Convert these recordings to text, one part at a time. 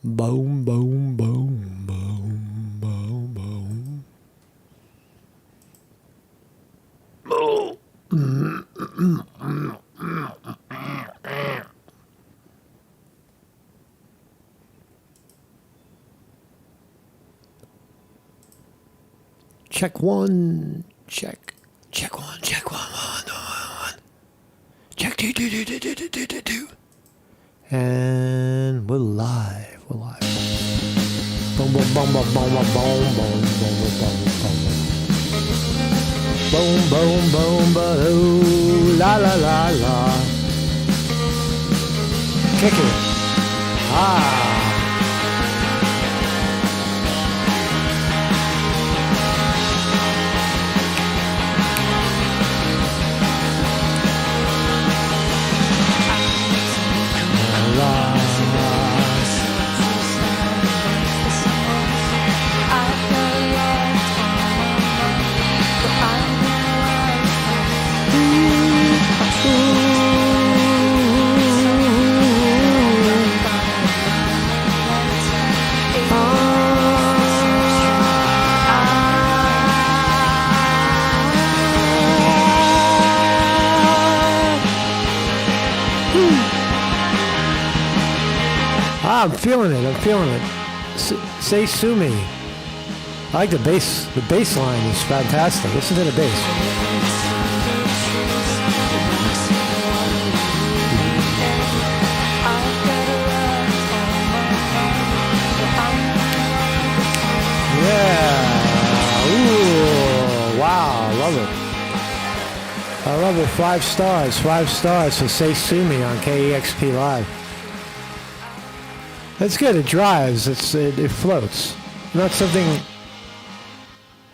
Boom, boom, boom, boom, boom, boom. Check one, check. Check one, check one. Check two. And we're live. Boom, boom, boom, boom, boom, boom, boom, boom, boom, boom, boom, boom, la la la la. Kick it. Ah. I'm feeling it. Say sue me. I like the bass. The bass line is fantastic. Listen to the bass. Yeah. Ooh. Wow. I love it. 5 stars. 5 stars for Say Sue Me on KEXP Live. It's good. It drives. It floats. Not something.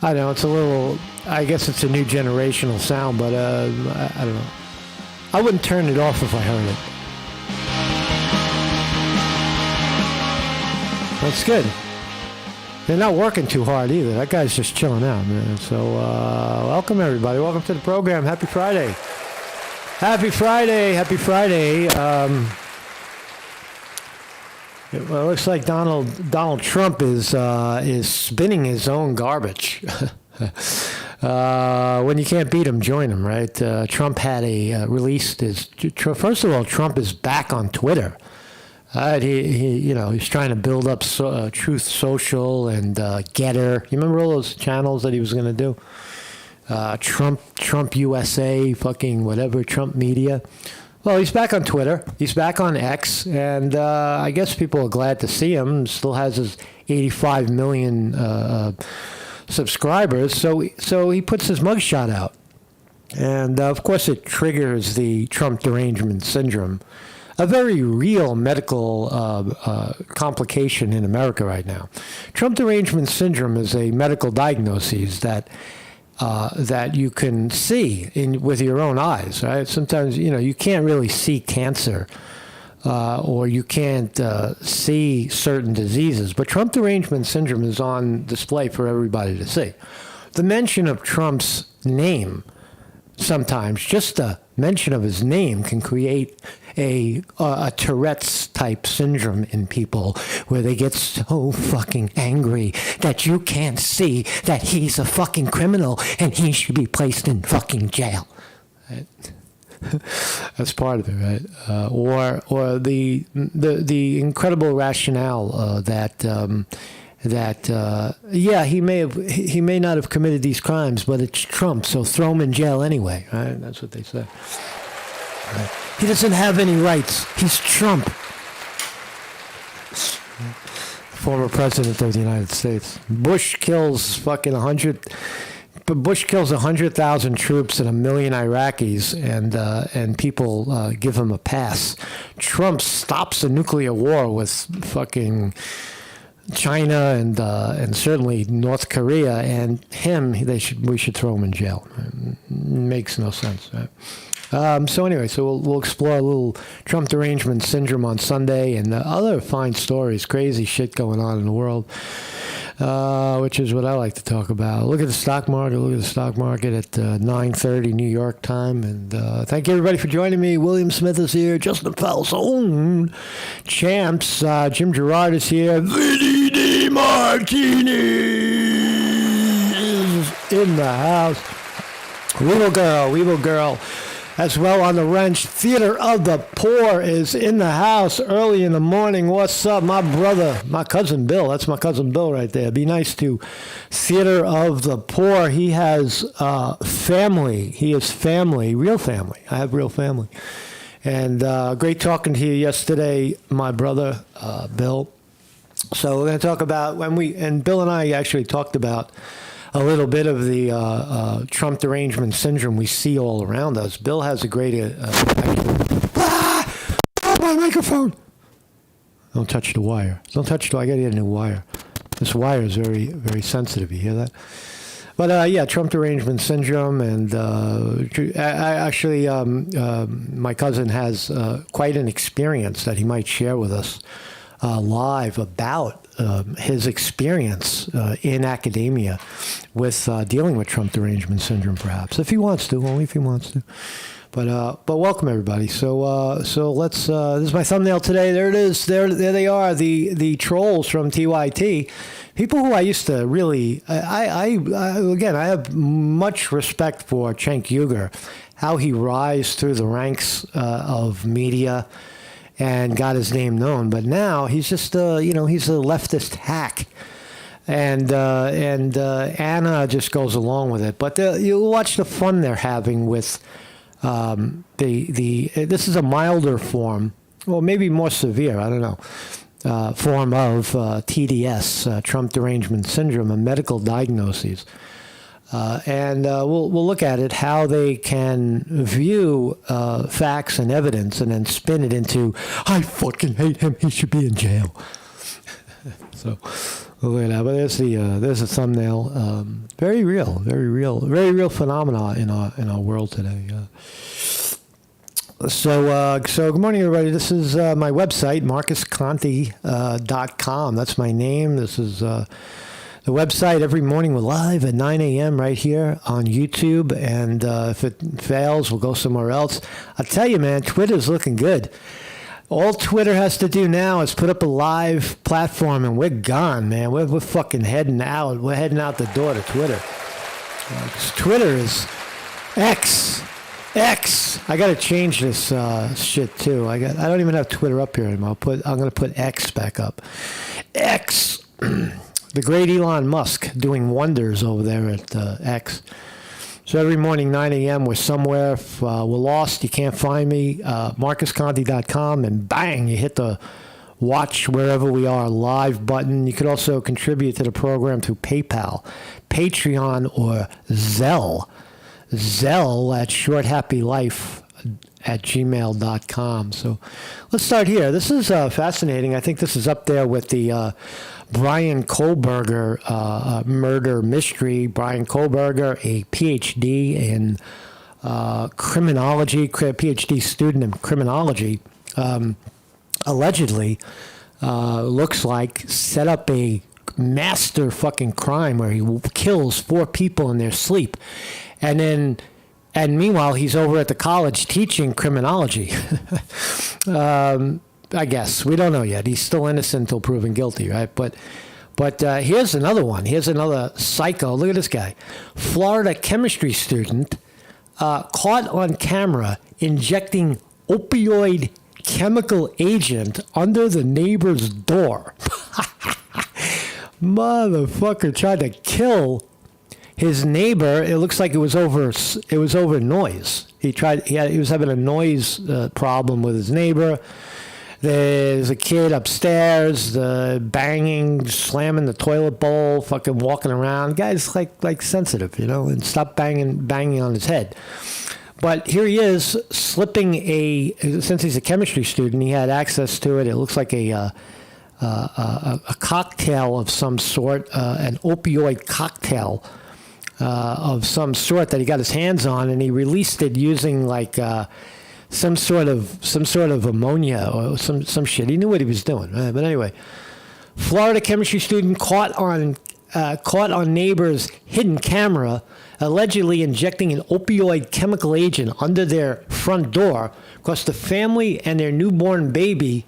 I don't know. It's a little. I guess it's a new generational sound, but I don't know. I wouldn't turn it off if I heard it. That's good. They're not working too hard either. That guy's just chilling out, man. So welcome everybody. Welcome to the program. Happy Friday. Happy Friday. Well, it looks like Donald Trump is spinning his own garbage. When you can't beat him, join him, right? Trump had released his. First of all, Trump is back on Twitter. He's trying to build up Truth Social and Getter. You remember all those channels that he was going to do? Trump USA, fucking whatever, Trump Media. Well, he's back on Twitter. He's back on X, and I guess people are glad to see him. Still has his 85 million subscribers, so he puts his mugshot out, and of course it triggers the Trump derangement syndrome, a very real medical complication in America right now. Trump derangement syndrome is a medical diagnosis that you can see with your own eyes, right? Sometimes, you can't really see cancer or you can't see certain diseases, but Trump derangement syndrome is on display for everybody to see. The mention of Trump's name, sometimes just the mention of his name can create a Tourette's type syndrome in people where they get so fucking angry that you can't see that he's a fucking criminal and he should be placed in fucking jail. Right? That's part of it, right? Or the incredible rationale he may not have committed these crimes, but it's Trump, so throw him in jail anyway. Right? That's what they say. Right? He doesn't have any rights. He's Trump. Former president of the United States. Bush kills 100,000 troops and 1 million Iraqis, and people give him a pass. Trump stops a nuclear war with fucking China and certainly North Korea, and we should throw him in jail. It makes no sense. Right? So we'll explore a little Trump derangement syndrome on Sunday and other fine stories, crazy shit going on in the world. which is what I like to talk about. Look at the stock market. Look at the stock market at 9:30 New York time. And thank you, everybody, for joining me. William Smith is here. Justin Falzone. Champs. Jim Gerard is here. VDD Martini is in the house. Weevil Girl. As well on the wrench. Theater of the Poor is in the house early in the morning. What's up, my brother, my cousin Bill? That's my cousin Bill right there. Be nice to Theater of the Poor. He has family. He is family, real family. I have real family. And great talking to you yesterday, my brother, Bill. So we're going to talk about and Bill and I actually talked about a little bit of the Trump derangement syndrome we see all around us. Bill has a great... my microphone! Don't touch the wire. Don't touch the... I got to get a new wire. This wire is very, very sensitive. You hear that? But yeah, Trump derangement syndrome, and my cousin has quite an experience that he might share with us live about his experience in academia with dealing with Trump derangement syndrome, perhaps, if he wants to, only if he wants to. But welcome, everybody. So let's. This is my thumbnail today. There it is. There they are. The trolls from TYT. People who I used to really. I have much respect for Cenk Uygur, how he rise through the ranks of media and got his name known. But now he's just he's a leftist hack. And Anna just goes along with it. But you watch the fun they're having with this is a milder form, well, maybe more severe, I don't know, form of TDS, Trump derangement syndrome, a medical diagnosis. And we'll look at it, how they can view facts and evidence and then spin it into, I fucking hate him, he should be in jail. So look at that. But there's a thumbnail. Very real phenomena in our world today. So good morning, everybody. This is my website, marcusconti.com. That's my name. This is the website. Every morning we're live at 9 a.m. right here on YouTube. And if it fails, we'll go somewhere else. I'll tell you, man, Twitter's looking good. All Twitter has to do now is put up a live platform, and we're gone, man. We're fucking heading out. We're heading out the door to Twitter. Twitter is X. I got to change this shit too. I don't even have Twitter up here anymore. I'm going to put X back up. X. The great Elon Musk doing wonders over there at X. So every morning, 9 a.m., we're somewhere. If we're lost, you can't find me, marcusconti.com, and bang, you hit the watch wherever we are live button. You could also contribute to the program through PayPal, Patreon, or Zelle. Zelle at shorthappylife@gmail.com. So let's start here. This is fascinating. I think this is up there with the Brian Kohlberger murder mystery. Brian Kohlberger, a PhD in criminology, PhD student in criminology, allegedly looks like set up a master fucking crime where he kills 4 people in their sleep. And meanwhile, he's over at the college teaching criminology. I guess. We don't know yet. He's still innocent until proven guilty, right? But here's another one. Here's another psycho. Look at this guy. Florida chemistry student caught on camera injecting opioid chemical agent under the neighbor's door. Motherfucker tried to kill his neighbor. It looks like it was over noise. He was having a noise problem with his neighbor. There's a kid upstairs, banging, slamming the toilet bowl, fucking walking around. Guy's like sensitive, and stop banging on his head. But here he is slipping since he's a chemistry student, he had access to it. It looks like a cocktail of some sort, an opioid cocktail of some sort that he got his hands on, and he released it using some sort of ammonia or some shit. He knew what he was doing, right? But anyway, Florida chemistry student caught on neighbor's hidden camera, allegedly injecting an opioid chemical agent under their front door, causing their newborn baby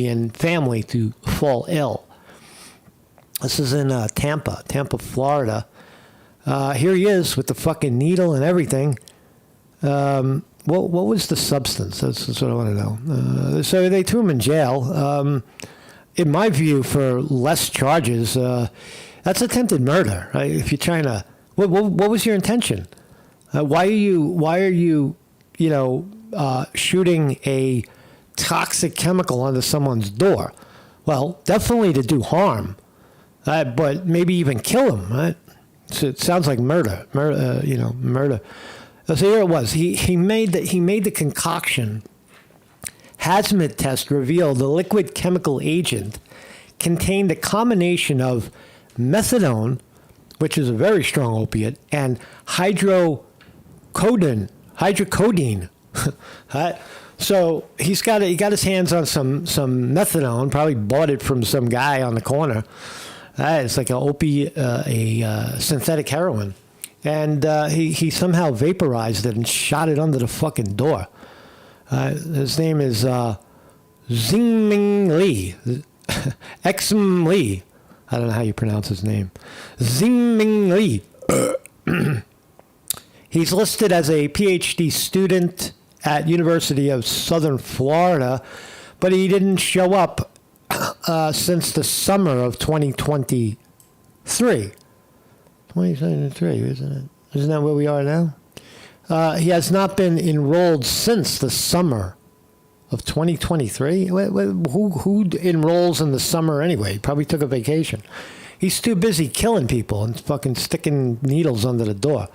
and family to fall ill. This is in Tampa, Florida. Here he is with the fucking needle and everything. What was the substance? That's what I want to know. So they threw him in jail. In my view, for less charges, that's attempted murder. Right? If you're trying to, what was your intention? Why are you shooting a toxic chemical onto someone's door? Well, definitely to do harm, but maybe even kill him. Right? So it sounds like murder. Murder. So here it was. He made the concoction. Hazmat test revealed the liquid chemical agent contained a combination of methadone, which is a very strong opiate, and hydrocodone. So he got his hands on some methadone. Probably bought it from some guy on the corner. It's like a synthetic heroin, and he somehow vaporized it and shot it under the fucking door. His name is Xingming Li. Exum Li. I don't know how you pronounce his name. Xingming Li. He's listed as a PhD student at University of Southern Florida, but he didn't show up since the summer of 2023. 2023, isn't it? Isn't that where we are now? He has not been enrolled since the summer of 2023. Who enrolls in the summer anyway? He probably took a vacation. He's too busy killing people and fucking sticking needles under the door.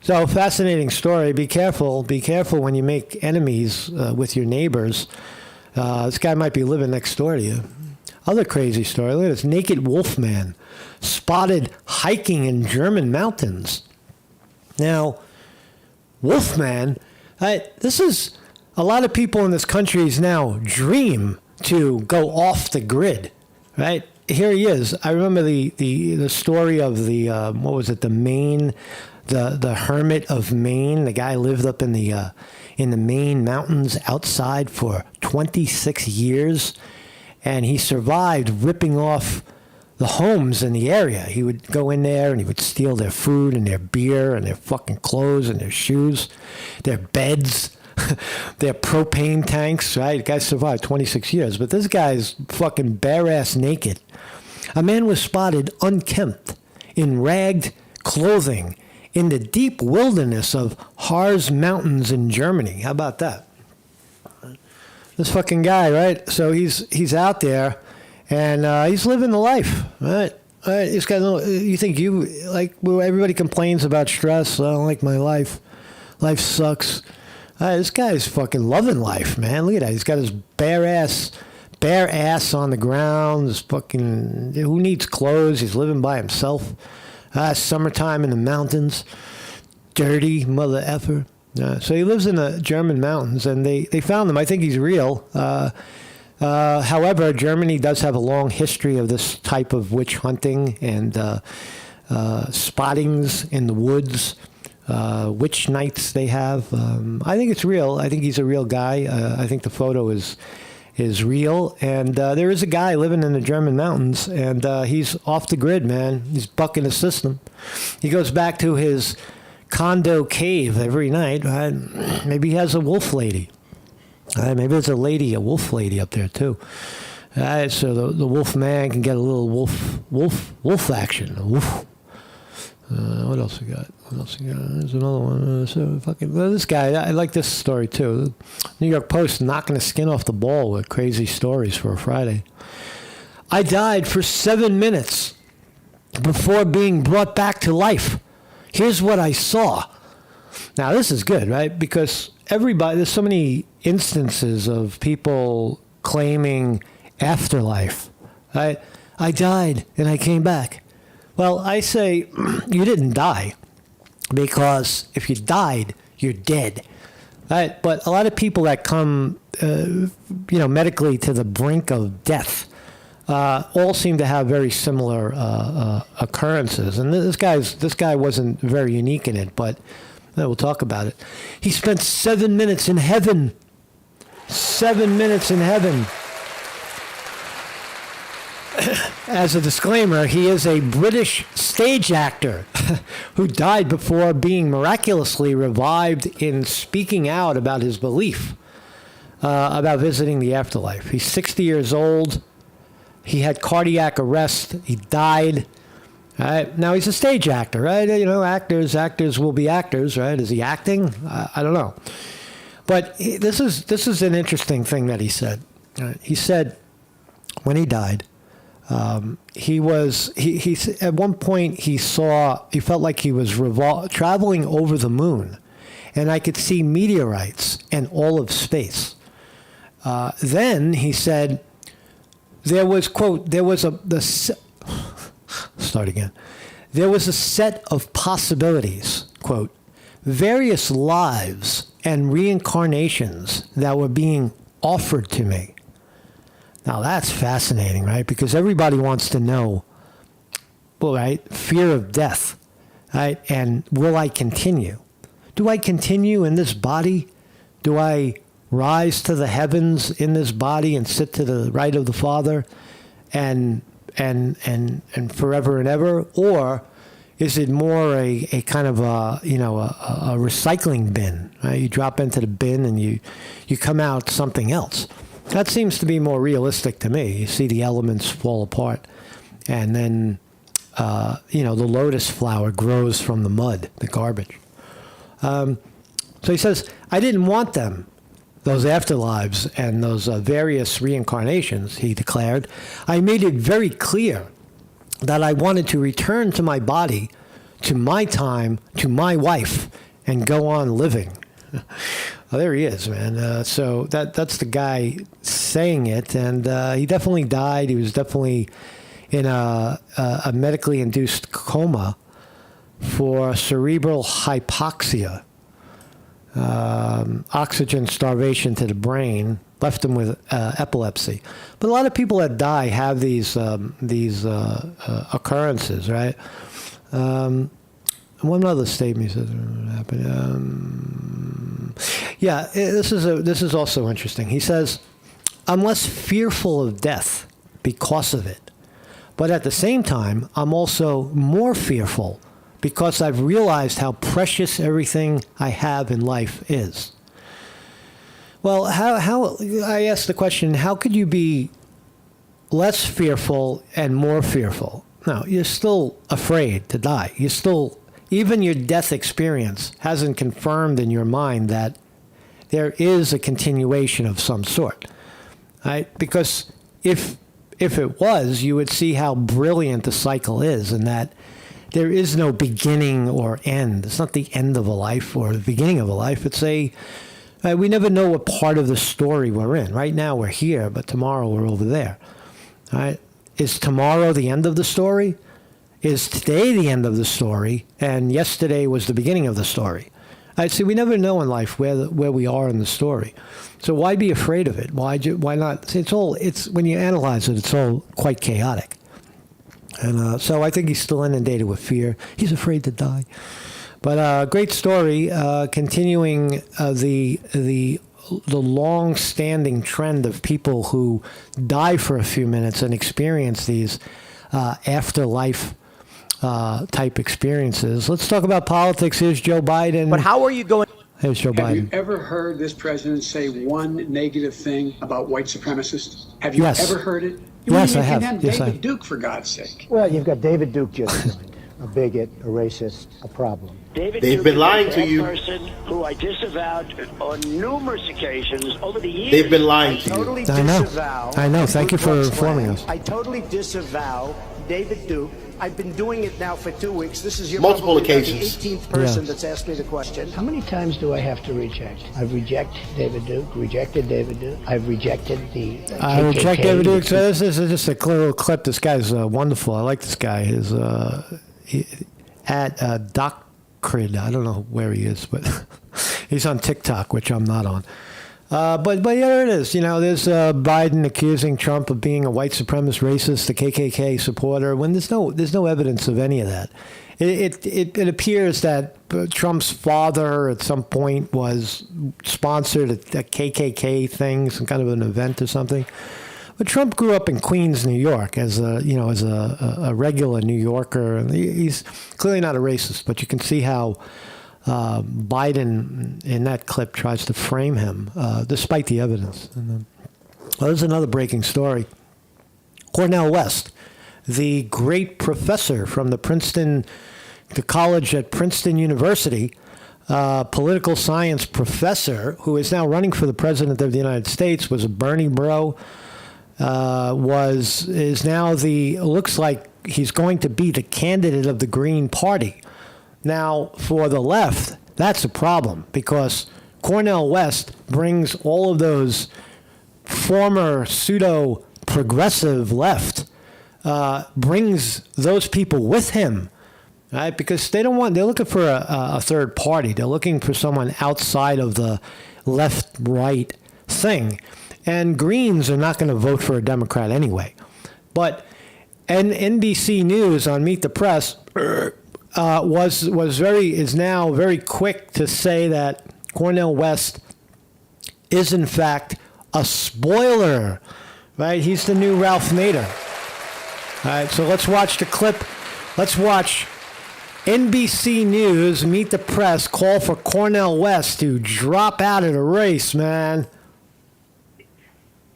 So, fascinating story. Be careful. Be careful when you make enemies with your neighbors. This guy might be living next door to you. Other crazy story. Look at this. Naked wolfman spotted hiking in German mountains. Now, Wolfman, this is a lot of people in this country's now dream to go off the grid, right? Here he is. I remember the story of the Maine, the hermit of Maine. The guy lived up in the Maine mountains outside for 26 years, and he survived ripping off the homes in the area. He would go in there and he would steal their food and their beer and their fucking clothes and their shoes, their beds, their propane tanks, right? The guy survived 26 years, but this guy's fucking bare-ass naked. A man was spotted unkempt in ragged clothing in the deep wilderness of Harz Mountains in Germany. How about that? This fucking guy, right? So he's out there. And he's living the life, right? This guy, you think everybody complains about stress. I don't like my life. Life sucks. This guy's fucking loving life, man. Look at that. He's got his bare ass on the ground. This fucking, who needs clothes? He's living by himself. Summertime in the mountains. Dirty mother effer. So he lives in the German mountains, and they found him. I think he's real. However, Germany does have a long history of this type of witch hunting and spottings in the woods, witch nights they have. I think it's real. I think he's a real guy. I think the photo is real. And there is a guy living in the German mountains, and he's off the grid, man. He's bucking the system. He goes back to his condo cave every night. Right? Maybe he has a wolf lady. Maybe there's a wolf lady up there too. So the wolf man can get a little wolf action. Woof. What else we got? There's another one. This guy, I like this story too. New York Post knocking the skin off the ball with crazy stories for a Friday. I died for 7 minutes before being brought back to life. Here's what I saw. Now this is good, right? Because there's so many instances of people claiming afterlife. I died and I came back. Well, I say you didn't die, because if you died, you're dead. Right? But a lot of people that come, medically to the brink of death, all seem to have very similar occurrences. And this guy wasn't very unique in it, but we'll talk about it. He spent 7 minutes in heaven. 7 minutes in heaven. As a disclaimer, he is a British stage actor who died before being miraculously revived in speaking out about his belief about visiting the afterlife. He's 60 years old. He had cardiac arrest. He died. Right? Now, he's a stage actor, right? You know, actors will be actors, right? Is he acting? I don't know. But this is an interesting thing that he said. Right? He said when he died, he at one point he felt like he was traveling over the moon, and I could see meteorites and all of space. Then he said there was, quote, there was a set of possibilities, quote, various lives and reincarnations that were being offered to me. Now, that's fascinating, right? Because everybody wants to know, well, right, fear of death, right? And will I continue? Do I continue in this body? Do I rise to the heavens in this body and sit to the right of the Father and forever and ever? Or is it more a kind of a recycling bin, right? You drop into the bin and you come out something else. That seems to be more realistic to me. You see the elements fall apart, and then, the lotus flower grows from the mud, the garbage. So he says, I didn't want them, those afterlives and those various reincarnations, he declared. I made it very clear that I wanted to return to my body, to my time, to my wife, and go on living. Well, there he is, man. So that's the guy saying it, and he definitely died. He was definitely in a medically induced coma for cerebral hypoxia, oxygen starvation to the brain, left him with epilepsy. But a lot of people that die have these occurrences, right? One other statement he says happened. This is also interesting. He says, I'm less fearful of death because of it, but at the same time, I'm also more fearful because I've realized how precious everything I have in life is. Well, how I asked the question, how could you be less fearful and more fearful? No, you're still afraid to die. You're still, even your death experience hasn't confirmed in your mind that there is a continuation of some sort, right? Because if it was, you would see how brilliant the cycle is, and that there is no beginning or end. It's not the end of a life or the beginning of a life. It's we never know what part of the story we're in. Right now we're here, but tomorrow we're over there. All right? Is tomorrow the end of the story? Is today the end of the story? And yesterday was the beginning of the story. See, we never know in life where we are in the story. So why be afraid of it? Why not? It's when you analyze it, it's all quite chaotic. And so I think he's still inundated with fear. He's afraid to die. But great story, continuing the long-standing trend of people who die for a few minutes and experience these afterlife type experiences. Let's talk about politics. Here's Joe Biden. But how are you going? Here's Joe Biden. Have you ever heard this president say one negative thing about white supremacists? Have you ever heard it? Yes, I have. Yes, David Duke, for God's sake. Well, you've got David Duke just joined. A bigot, a racist, a problem. They've been lying to you. Person who I disavowed on numerous occasions over the years. They've been lying to you. Totally I know. disavow. I know. Thank you for informing us. I totally disavow David Duke. I've been doing it now for 2 weeks. This is your Multiple probably occasions. The 18th person that's asked me the question. How many times do I have to reject? I've rejected David Duke. I've rejected the I reject David Duke. So this is just a little clip. This guy's wonderful. I like this guy. His at Doc Crid. I don't know where he is, but he's on TikTok, which I'm not on. But yeah, there it is. There's Biden accusing Trump of being a white supremacist, racist, a KKK supporter, when there's no evidence of any of that. It appears that Trump's father at some point was sponsored a KKK thing, some kind of an event or something. But Trump grew up in Queens, New York, as a regular New Yorker. He's clearly not a racist, but you can see how Biden in that clip tries to frame him, despite the evidence. And, there's another breaking story. Cornel West, the great professor from the college at Princeton University, political science professor who is now running for the president of the United States, was a Bernie bro, is now looks like he's going to be the candidate of the Green Party. Now, for the left, that's a problem because Cornel West brings all of those former pseudo-progressive left, brings those people with him, right? Because they're looking for a third party. They're looking for someone outside of the left-right thing. And Greens are not going to vote for a Democrat anyway. But NBC News on Meet the Press is now very quick to say that Cornel West is in fact a spoiler, right? He's the new Ralph Nader. All right, so let's watch the clip. Let's watch NBC News Meet the Press call for Cornel West to drop out of the race, man.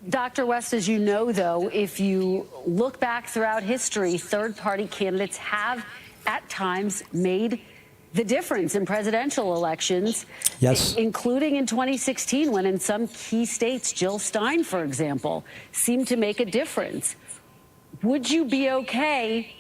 Dr. West, as you know, though, if you look back throughout history, third-party candidates have at times made the difference in presidential elections. Yes. Including in 2016, when in some key states, Jill Stein, for example, seemed to make a difference. Would you be okay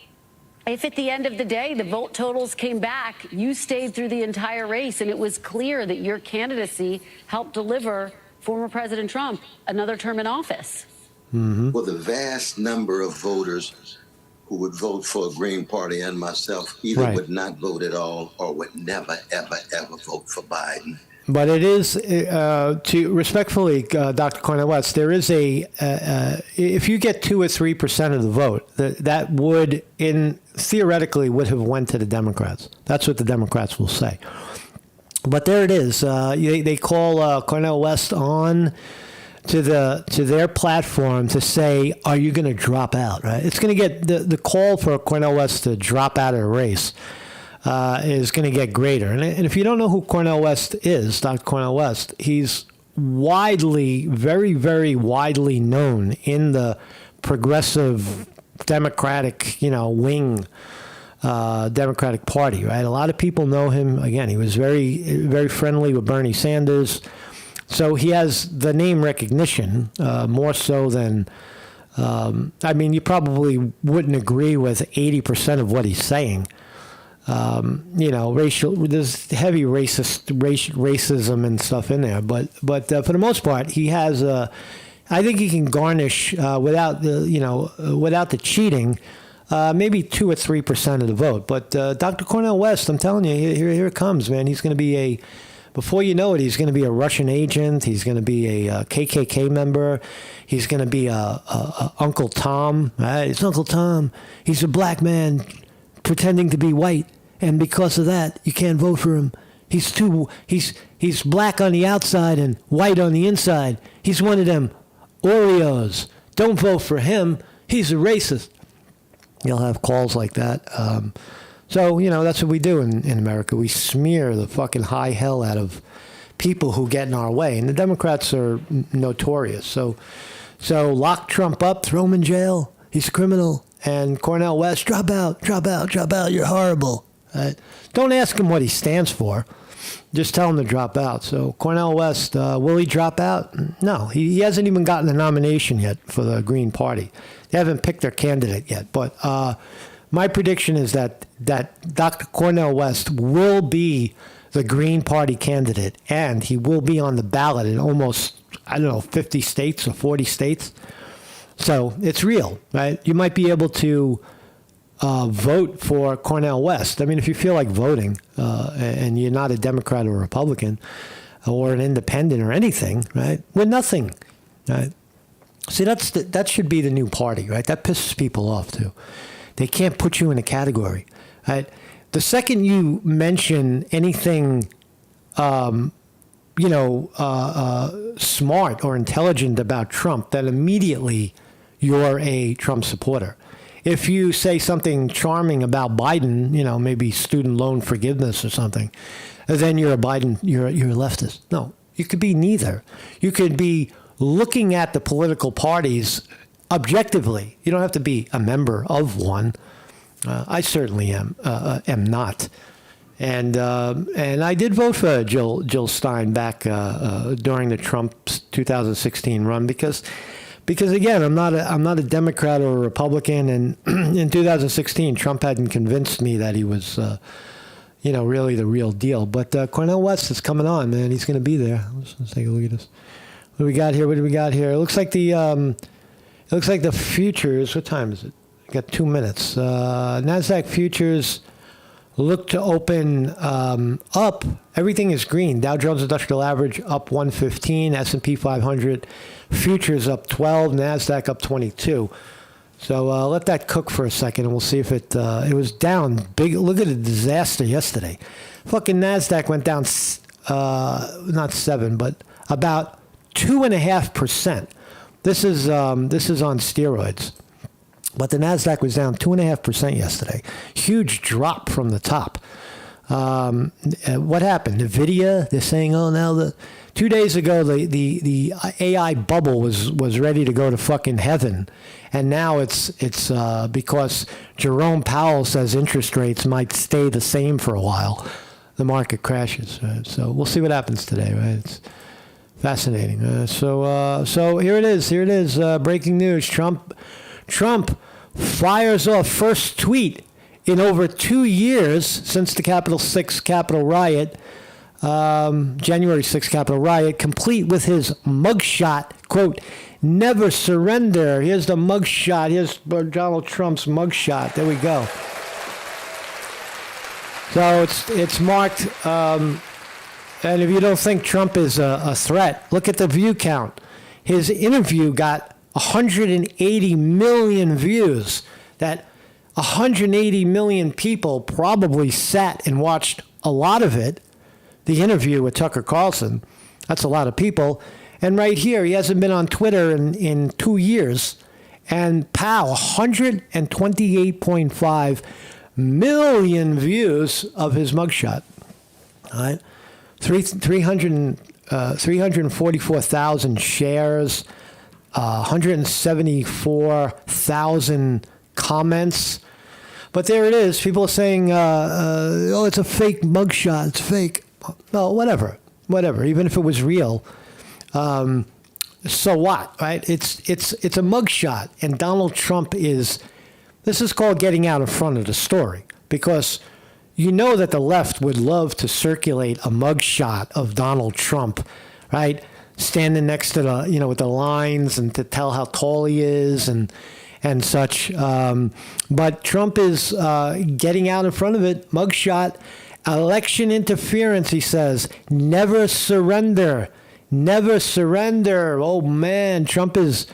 if at the end of the day, the vote totals came back, you stayed through the entire race, and it was clear that your candidacy helped deliver former President Trump another term in office? Mm-hmm. Well, the vast number of voters who would vote for a Green Party and myself either would not vote at all or would never, ever, ever vote for Biden. But it is, to respectfully, Dr. Cornel West, there is if you get 2 or 3% of the vote, that would, theoretically, would have went to the Democrats. That's what the Democrats will say. But there it is. They call Cornel West on to their platform to say, "Are you going to drop out?" Right? It's going to get the call for Cornel West to drop out of the race is going to get greater. And if you don't know who Cornel West is, Dr. Cornel West, he's very, very widely known in the progressive Democratic, wing. Democratic Party, right? A lot of people know him. Again, he was very, very friendly with Bernie Sanders. So he has the name recognition more so than, you probably wouldn't agree with 80% of what he's saying. There's heavy racism and stuff in there. But for the most part, he has I think he can garnish without the cheating, maybe 2 or 3% of the vote. But Dr. Cornel West, I'm telling you, here it comes, man. He's going to be before you know it, he's going to be a Russian agent. He's going to be a KKK member. He's going to be a Uncle Tom. Right? It's Uncle Tom. He's a black man pretending to be white, and because of that, you can't vote for him. He's black on the outside and white on the inside. He's one of them Oreos. Don't vote for him. He's a racist. You'll have calls like that. So, that's what we do in America. We smear the fucking high hell out of people who get in our way. And the Democrats are notorious. So lock Trump up, throw him in jail. He's a criminal. And Cornel West, drop out. You're horrible. Don't ask him what he stands for. Just tell him to drop out. So Cornel West, will he drop out? No, he hasn't even gotten a nomination yet for the Green Party. They haven't picked their candidate yet. But my prediction is that Dr. Cornel West will be the Green Party candidate, and he will be on the ballot in almost, 50 states or 40 states. So it's real, right? You might be able to vote for Cornel West. If you feel like voting and you're not a Democrat or Republican, or an independent or anything, right? We're nothing, right? See, that should be the new party, right? That pisses people off too. They can't put you in a category, right? The second you mention anything, smart or intelligent about Trump, then immediately you're a Trump supporter. If you say something charming about Biden, maybe student loan forgiveness or something, then you're a Biden, you're a leftist. No, you could be neither. You could be looking at the political parties objectively. You don't have to be a member of one. I certainly am not. And I did vote for Jill Stein back during the Trump 2016 run because again, I'm not a Democrat or a Republican, and in 2016 Trump hadn't convinced me that he was really the real deal. But Cornel West is coming on, man. He's going to be there. Let's take a look at this. What do we got here? It looks like the futures. What time is it? We got 2 minutes. NASDAQ futures look to open up. Everything is green. Dow Jones Industrial Average up 115. S&P 500 futures up 12. NASDAQ up 22. So let that cook for a second, and we'll see if it was down big. Look at the disaster yesterday. Fucking NASDAQ went down, not 7, but about 2.5%. This is on steroids. But the NASDAQ was down 2.5% yesterday. Huge drop from the top. What happened? NVIDIA, they're saying, 2 days ago, the AI bubble was ready to go to fucking heaven. And now it's because Jerome Powell says interest rates might stay the same for a while. The market crashes. Right? So we'll see what happens today, right? It's fascinating. So here it is. Breaking news. Trump fires off first tweet in over 2 years since the January 6th Capitol riot, complete with his mugshot, quote, "Never surrender." Here's the mugshot. Here's Donald Trump's mugshot. There we go. So it's marked, and if you don't think Trump is a threat, look at the view count. His interview got 180 million views. That 180 million people probably sat and watched a lot of it. The interview with Tucker Carlson, that's a lot of people. And right here, he hasn't been on Twitter in 2 years. And pow, 128.5 million views of his mugshot. All right, 344,000 shares. 174,000 comments. But there it is. People are saying, it's a fake mugshot. It's fake. No, whatever. Even if it was real. So what, right? It's a mugshot. And Donald Trump this is called getting out in front of the story. Because you know that the left would love to circulate a mugshot of Donald Trump, right? Standing next to the, with the lines and to tell how tall he is and such. But Trump is getting out in front of it. Mugshot. Election interference, he says. Never surrender. Never surrender. Oh, man. Trump is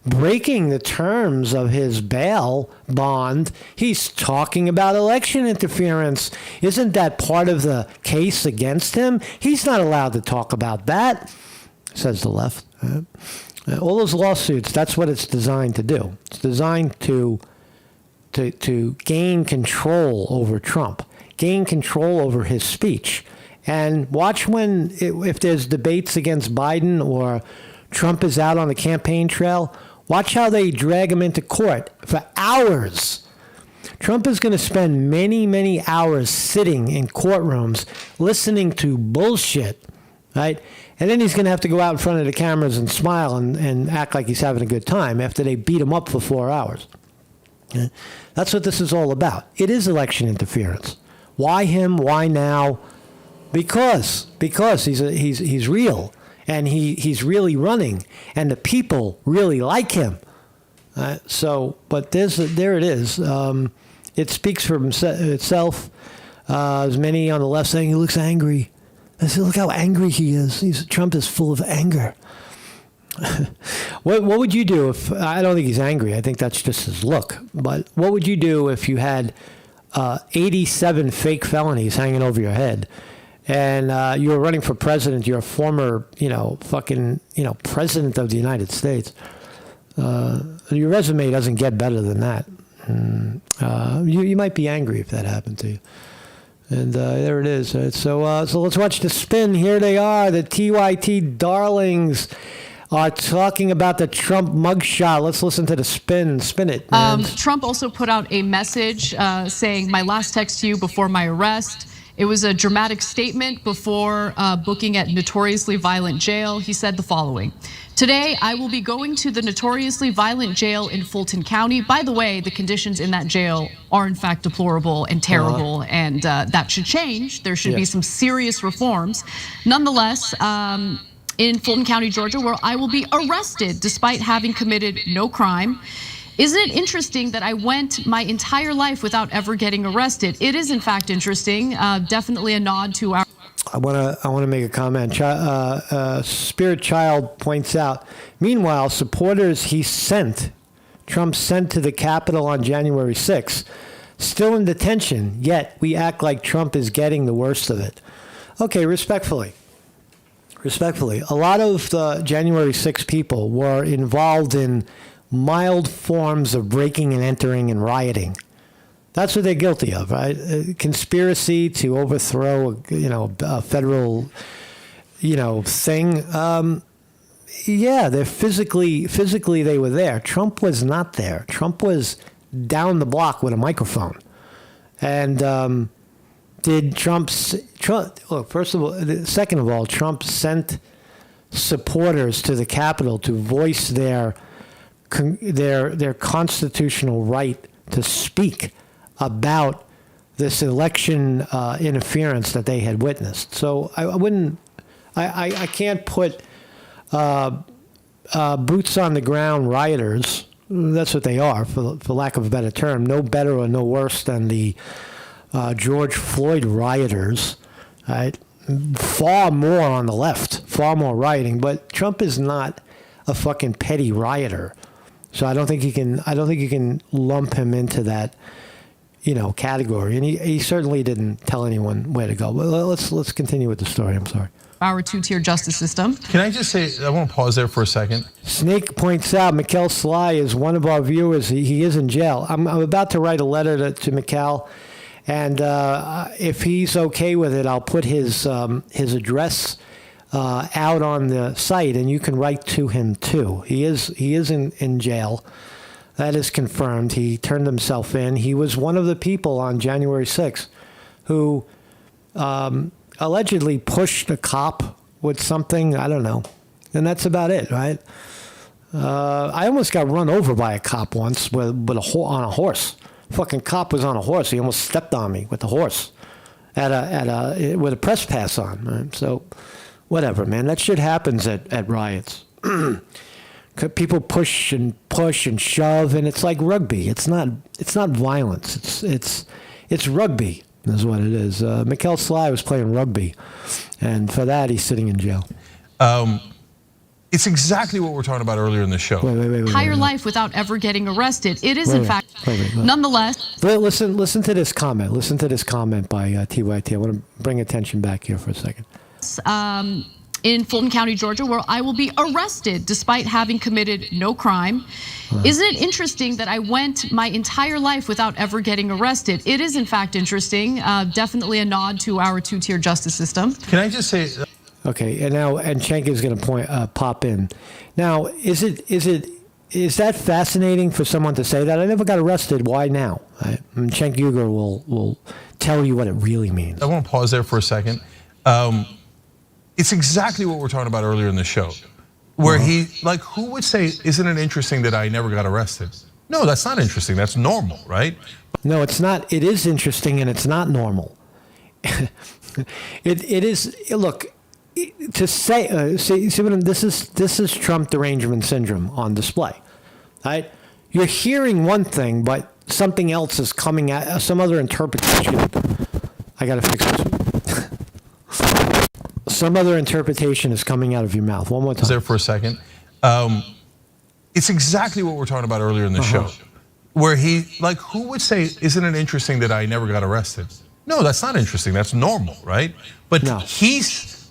breaking the terms of his bail bond. He's talking about election interference. Isn't that part of the case against him? He's not allowed to talk about that, says the left. All those lawsuits, that's what it's designed to do. It's designed to gain control over Trump, gain control over his speech. And watch if there's debates against Biden or Trump is out on the campaign trail, watch how they drag him into court for hours. Trump is going to spend many, many hours sitting in courtrooms listening to bullshit, right? And then he's going to have to go out in front of the cameras and smile and act like he's having a good time after they beat him up for 4 hours. Okay? That's what this is all about. It is election interference. Why him? Why now? Because he's real and he's really running and the people really like him. But there it is. It speaks for itself. There's many on the left saying he looks angry. I said, look how angry he is. Trump is full of anger. What would you do if, I don't think he's angry. I think that's just his look. But what would you do if you had 87 fake felonies hanging over your head and you were running for president, you're a former, president of the United States? Your resume doesn't get better than that. You might be angry if that happened to you. And there it is. So let's watch the spin. Here they are. The TYT darlings are talking about the Trump mugshot. Let's listen to the spin. Spin it. Trump also put out a message saying, my last text to you before my arrest. It was a dramatic statement before booking at notoriously violent jail. He said the following: today, I will be going to the notoriously violent jail in Fulton County. By the way, the conditions in that jail are in fact deplorable and terrible, and that should change. There should be some serious reforms. Nonetheless, in Fulton County, Georgia, where I will be arrested despite having committed no crime. Isn't it interesting that I went my entire life without ever getting arrested? It is in fact interesting. Definitely a nod to our. I want to make a comment. Spirit Child points out, meanwhile, supporters Trump sent to the Capitol on January 6th, still in detention, yet we act like Trump is getting the worst of it. Okay, respectfully, a lot of the January 6 people were involved in mild forms of breaking and entering and rioting. That's what they're guilty of, right? Conspiracy to overthrow, a federal, thing. They're physically they were there. Trump was not there. Trump was down the block with a microphone. And did Trump? Look, second of all, Trump sent supporters to the Capitol to voice their constitutional right to speak about this election interference that they had witnessed. So I can't put boots on the ground rioters. That's what they are, for lack of a better term. No better or no worse than the George Floyd rioters, right? Far more on the left, far more rioting. But Trump is not a fucking petty rioter. So I don't think you can lump him into that, category. And he certainly didn't tell anyone where to go. But let's continue with the story. I'm sorry. Our two-tier justice system. Can I just say, I want to pause there for a second. Snake points out Mikkel Sly is one of our viewers. He is in jail. I'm about to write a letter to Mikkel, and if he's okay with it, I'll put his address out on the site, and you can write to him too. He is in jail. That is confirmed. He turned himself in. He was one of the people on January 6th who allegedly pushed a cop with something. I don't know. And that's about it, right? I almost got run over by a cop once on a horse. Fucking cop was on a horse. He almost stepped on me with the horse with a press pass on. Right? So whatever, man. That shit happens at riots. People push and shove, and it's like rugby. It's not violence. It's rugby is what it is. Mikkel Sly was playing rugby, and for that he's sitting in jail. It's exactly what we're talking about earlier in the show. Wait. Entire life without ever getting arrested. It is in fact, nonetheless. Listen to this comment. Listen to this comment by TYT. I want to bring attention back here for a second. In Fulton County, Georgia, where I will be arrested despite having committed no crime. Isn't it interesting that I went my entire life without ever getting arrested? It is in fact interesting. Definitely a nod to our two-tier justice system. Can I just say? Okay, and Cenk is going to pop in. Now, is that fascinating for someone to say that? I never got arrested. Why now? Cenk Uygur will tell you what it really means. I want to pause there for a second. It's exactly what we're talking about earlier in the show, where who would say, isn't it interesting that I never got arrested? No, that's not interesting. That's normal, right? No, it's not. It is interesting, and it's not normal. It is. Look, to say, see what this is Trump derangement syndrome on display, right? You're hearing one thing, but something else is coming at some other interpretation. I gotta fix this. some other interpretation is coming out of your mouth. One more time. Was there for a second. It's exactly what we're talking about earlier in the show, where who would say, isn't it interesting that I never got arrested? No, that's not interesting. That's normal, right? But he's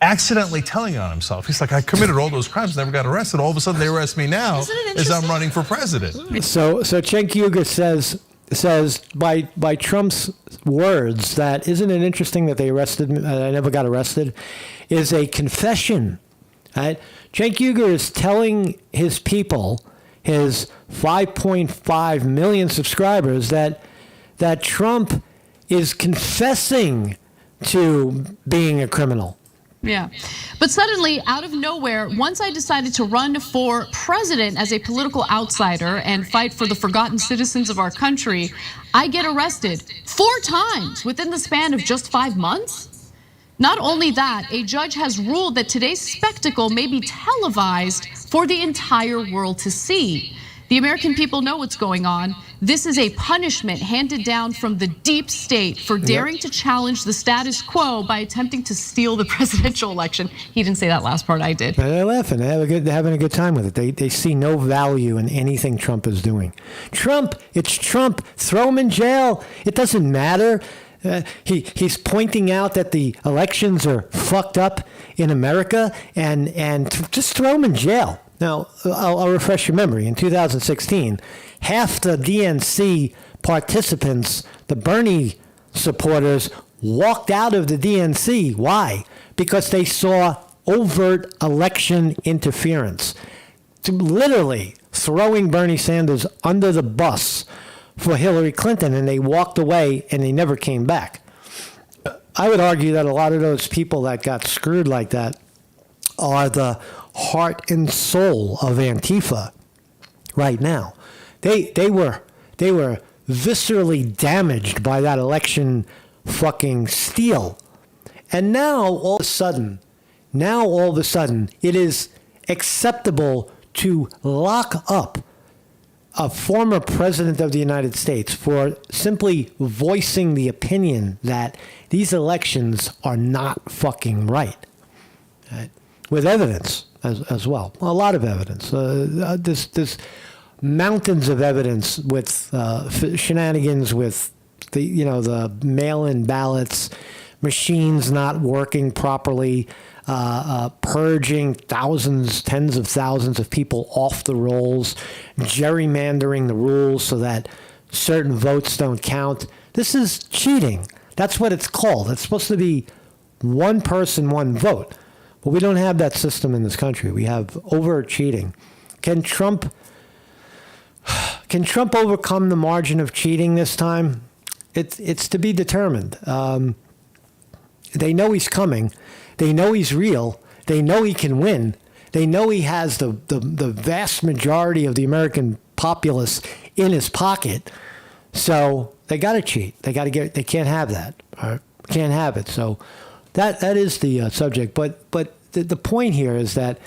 accidentally telling on himself. He's like, I committed all those crimes, never got arrested. All of a sudden, they arrest me now as I'm running for president. So Cenk Uygur says by Trump's words that isn't it interesting that they arrested me, I never got arrested, is a confession. Right? Cenk Uygur is telling his people, his 5.5 million subscribers, that Trump is confessing to being a criminal. Yeah. But suddenly, out of nowhere, once I decided to run for president as a political outsider and fight for the forgotten citizens of our country, I get arrested 4 times within the span of just 5 months. Not only that, a judge has ruled that today's spectacle may be televised for the entire world to see. The American people know what's going on. This is a punishment handed down from the deep state for daring to challenge the status quo by attempting to steal the presidential election. He didn't say that last part, I did. They're laughing. They're having a good time with it. They see no value in anything Trump is doing. It's Trump. Throw him in jail. It doesn't matter. He's pointing out that the elections are fucked up in America and just throw him in jail. Now, I'll refresh your memory. In 2016, half the DNC participants, the Bernie supporters, walked out of the DNC. Why? Because they saw overt election interference. Literally throwing Bernie Sanders under the bus for Hillary Clinton, and they walked away and they never came back. I would argue that a lot of those people that got screwed like that are the heart and soul of Antifa right now. They were viscerally damaged by that election fucking steal. And now all of a sudden, it is acceptable to lock up a former president of the United States for simply voicing the opinion that these elections are not fucking right. Right? With evidence as well. A lot of evidence. There's mountains of evidence with shenanigans with the mail-in ballots, machines not working properly, purging thousands, tens of thousands of people off the rolls, gerrymandering the rules so that certain votes don't count. This is cheating. That's what it's called. It's supposed to be one person, one vote. But we don't have that system in this country. We have overt cheating. Can Trump overcome the margin of cheating this time? It's to be determined. They know he's coming. They know he's real. They know he can win. They know he has the vast majority of the American populace in his pocket. So they got to cheat. They can't have that. Right? Can't have it. So that is the subject. But the point here is that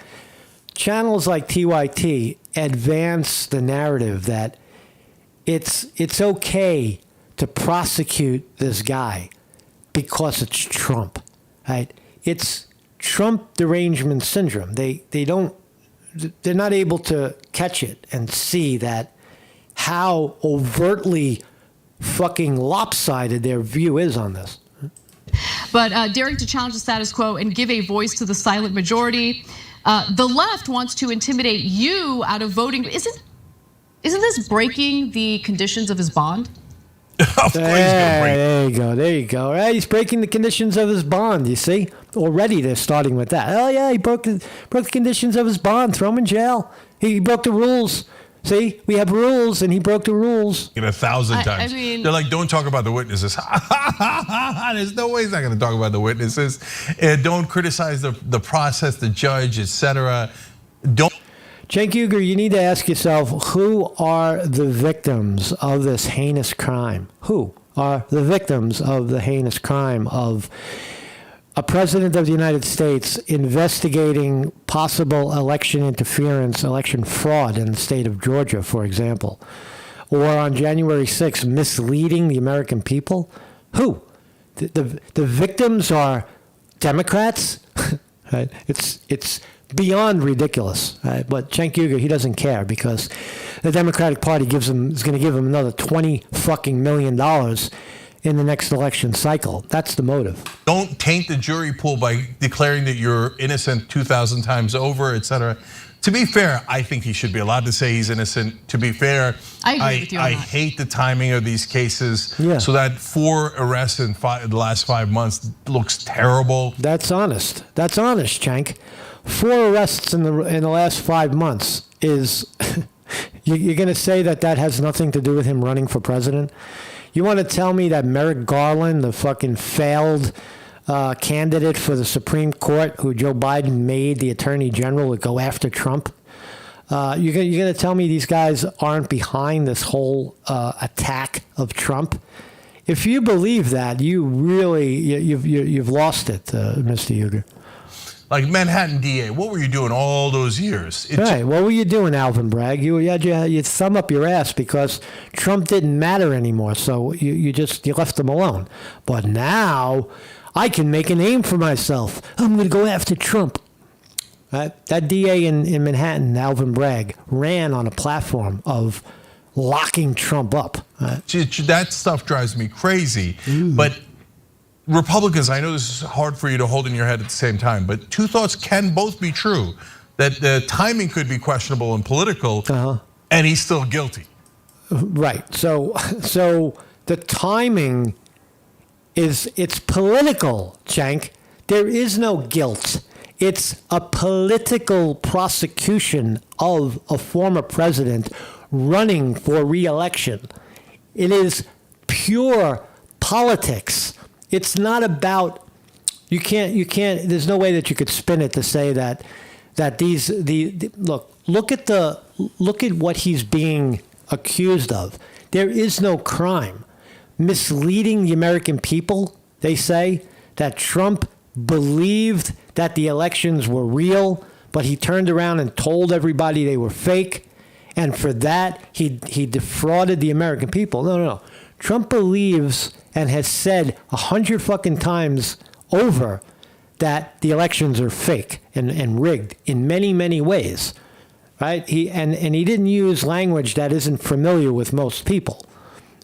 channels like TYT advance the narrative that it's okay to prosecute this guy because it's Trump, right? It's Trump derangement syndrome. They're not able to catch it and see that how overtly fucking lopsided their view is on this. But daring to challenge the status quo and give a voice to the silent majority. The left wants to intimidate you out of voting. Isn't this breaking the conditions of his bond? Of course he's gonna break. There you go. Right, he's breaking the conditions of his bond. You see, already they're starting with that. Oh yeah, he broke the conditions of his bond. Throw him in jail. He broke the rules. See, we have rules, and he broke the rules. 1,000 times. I mean, they're like, don't talk about the witnesses. There's no way he's not going to talk about the witnesses. Don't criticize the process, the judge, etc. Don't. Cenk Uygur, you need to ask yourself, who are the victims of this heinous crime? Who are the victims of the heinous crime of a president of the United States investigating possible election interference, election fraud in the state of Georgia, for example, or on January 6th, misleading the American people? Who? The victims are Democrats, right? It's beyond ridiculous. Right? But Cenk Uygur, he doesn't care because the Democratic Party is going to give him another $20 million in the next election cycle. That's the motive. Don't taint the jury pool by declaring that you're innocent 2,000 times over, et cetera. To be fair, I think he should be allowed to say he's innocent. To be fair, I agree with you on I that. hate the timing of these cases. Yeah. So that 4 arrests in the last 5 months looks terrible. That's honest. That's honest, Cenk. 4 arrests in the last 5 months is. You're going to say that has nothing to do with him running for president? You want to tell me that Merrick Garland, the fucking failed candidate for the Supreme Court, who Joe Biden made the Attorney General to go after Trump, you're going to tell me these guys aren't behind this whole attack of Trump? If you believe that, you've lost it, Mr. Uygur. Like Manhattan DA, what were you doing all those years? Right. What were you doing, Alvin Bragg? You had your thumb up your ass because Trump didn't matter anymore. So you left him alone. But now I can make a name for myself. I'm going to go after Trump. Right? That DA in Manhattan, Alvin Bragg, ran on a platform of locking Trump up. Right? That stuff drives me crazy. But Republicans, I know this is hard for you to hold in your head at the same time, but 2 thoughts can both be true. That the timing could be questionable and political, and he's still guilty. Right. So the timing it's political, Cenk. There is no guilt. It's a political prosecution of a former president running for re-election. It is pure politics. It's not about, you can't, there's no way that you could spin it to say that look at what he's being accused of. There is no crime. Misleading the American people, they say, that Trump believed that the elections were real, but he turned around and told everybody they were fake. And for that, he defrauded the American people. No. Trump believes and has said 100 fucking times over that the elections are fake and rigged in many, many ways, right? He didn't use language that isn't familiar with most people,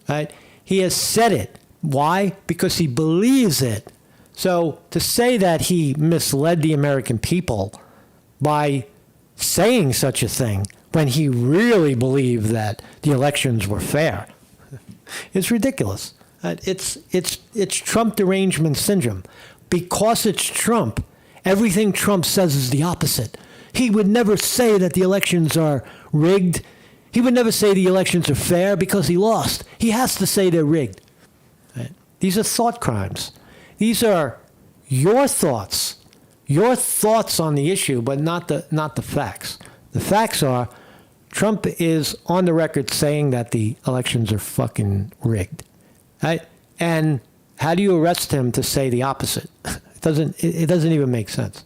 right? He has said it. Why? Because he believes it. So to say that he misled the American people by saying such a thing when he really believed that the elections were fair, it's ridiculous. It's Trump derangement syndrome. Because it's Trump, everything Trump says is the opposite. He would never say that the elections are rigged. He would never say the elections are fair because he lost. He has to say they're rigged. Right? These are thought crimes. These are your thoughts on the issue, but not the facts. The facts are Trump is on the record saying that the elections are fucking rigged. Right? And how do you arrest him to say the opposite? It doesn't even make sense.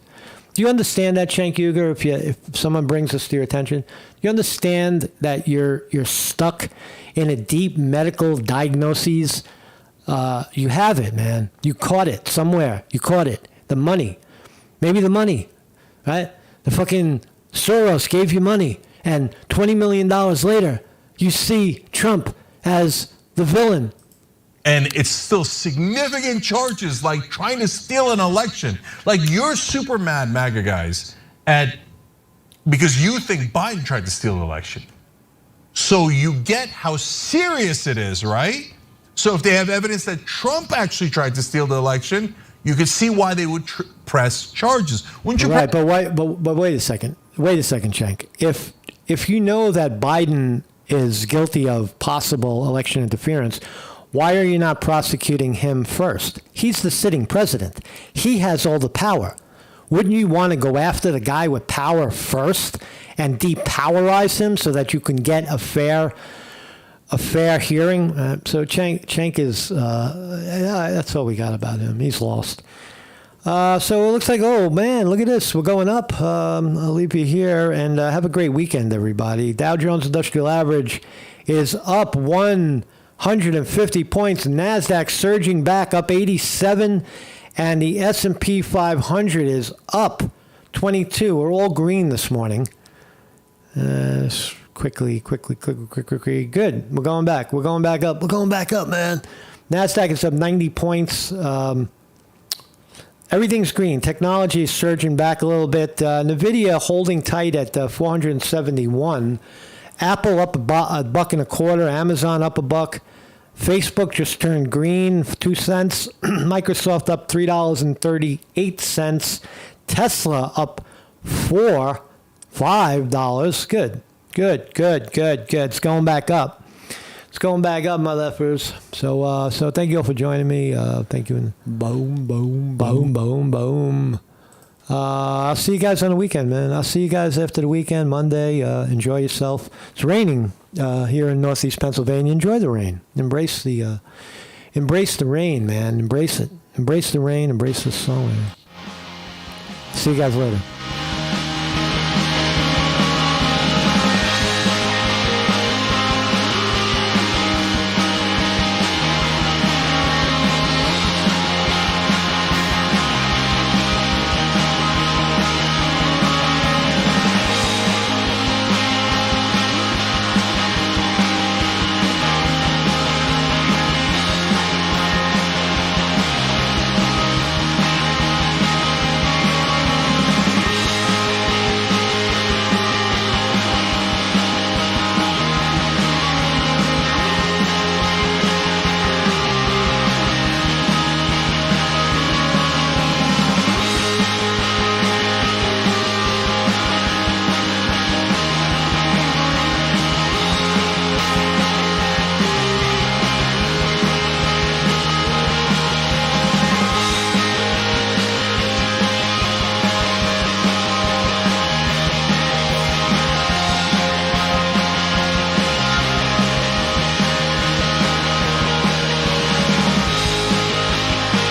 Do you understand that, Cenk Uygur? If someone brings this to your attention, do you understand that you're stuck in a deep medical diagnosis? You have it, man. You caught it somewhere. You caught it. The money, maybe the money, right? The fucking Soros gave you money, and $20 million later, you see Trump as the villain. And it's still significant charges like trying to steal an election. Like you're super mad, MAGA guys, because you think Biden tried to steal the election. So you get how serious it is, right? So if they have evidence that Trump actually tried to steal the election, you could see why they would press charges. Wouldn't you? Right, but wait a second. Wait a second, Cenk. If you know that Biden is guilty of possible election interference, why are you not prosecuting him first? He's the sitting president. He has all the power. Wouldn't you want to go after the guy with power first and depowerize him so that you can get a fair hearing? So Cenk is, that's all we got about him. He's lost. So it looks like, oh man, look at this. We're going up. I'll leave you here and have a great weekend, everybody. Dow Jones Industrial Average is up 150 points. NASDAQ surging back up 87. And the S&P 500 is up 22. We're all green this morning. Quickly. Good. We're going back. We're going back up. We're going back up, man. NASDAQ is up 90 points. Everything's green. Technology is surging back a little bit. NVIDIA holding tight at 471. Apple up $1.25. Amazon up $1. Facebook just turned green, 2 cents. Microsoft up $3.38. Tesla up $5. Good. It's going back up. It's going back up, my lefers. So thank you all for joining me. Thank you. Boom. I'll see you guys on the weekend, man. I'll see you guys after the weekend, Monday. Enjoy yourself. It's raining here in Northeast Pennsylvania. Enjoy the rain. Embrace the rain, man. Embrace it. Embrace the rain. Embrace the sun. See you guys later.